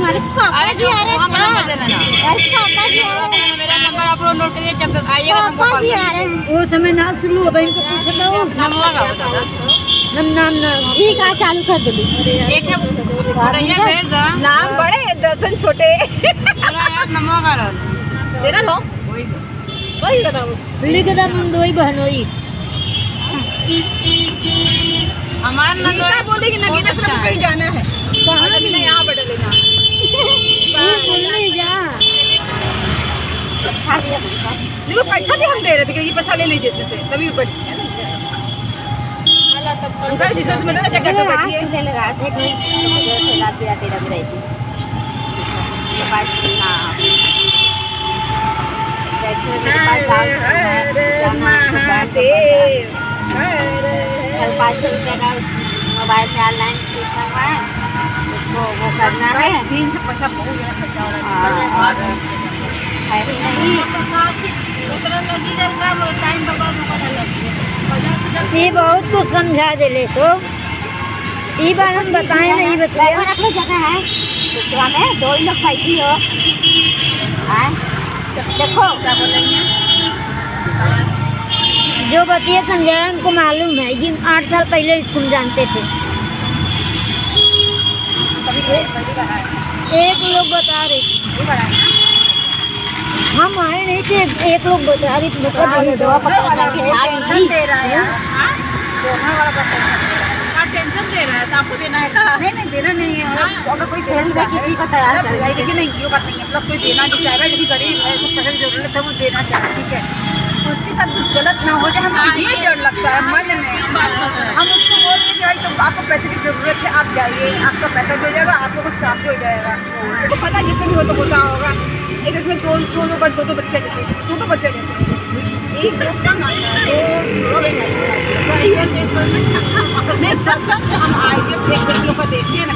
तुम्हारे पापा जी आ रहे हैं क्या? अरे पापा जी आ रहे हैं। मेरा नंबर आप लोग नोट करिए, जब आइएगा तो पापा जी आ रहे हैं। वो समय ना सुन लो भाई, इनको पूछ लो नंबर का बता नाम ठीक है, चालू कर दो। एक बढ़िया भेज दो। नाम बड़े दर्शन छोटे पूरा यार नंबर का देना लो वही वही करना लिख दा मंदोई बहनोई। हमारा गीता नंबर बोलेगी ना, गीता से कहीं जाना है कहाँ भी नहीं, यहाँ बैठा लेना बोलने जा देखो पैसा भी हम दे रहे थे कि ये पैसा ले लीजिए इसमें से, तभी ऊपर उनका जिसमें मिला था जगह पे बैठिए। तू ले लगा देख ले, थैला तेरा तेरा भी रहती हाँ जैसे मेरे पास महादेव कल 500 रुपये का मोबाइल में ऑनलाइन सीट मंगवाए, उसको वो करना है। 300 पैसा बहुत ज़्यादा खर्चा हो रहा है। और है ही नहीं। ये बहुत कुछ समझा देले तो ये बार हम बताएं नहीं बताया। रख लो, जगह है दूसरा में, 2 ही लोग बैठी हो। देखो क्या बोलेंगे, जो बतिया समझाया हमको मालूम है, ये 8 साल पहले स्कूल जानते थे। एक लोग बता रहे थे, हम आए नहीं थे, एक लोग बता रही थी। टेंशन दे रहा है यार, टेंशन दे रहा है तो आपको देना है का? नहीं देना नहीं है। अगर कोई देना चाहे किसी को तैयार कर है, देखिए नहीं ये बात नहीं है, मतलब कोई देना नहीं चाहेगा, यदि गरीब है कुछ पैसे की जरूरत है वो देना चाहे, ठीक है, उसके साथ कुछ गलत ना हो जाए, हमें ये डर लगता है मन में। हम उसको बोलते हैं कि भाई तो आपको पैसे की जरूरत है, आप जाइए, आपका पैसा भी हो जाएगा, आपको कुछ काम भी हो जाएगा। तो पता जैसे भी हो तो होता होगा, एक इसमें दो बच्चे देते हैं, 2 बच्चे देते हैं, एक दूसरा मानना है, 2 बच्चे नहीं दर्शन हम आए थे, लोग का देखिए ना।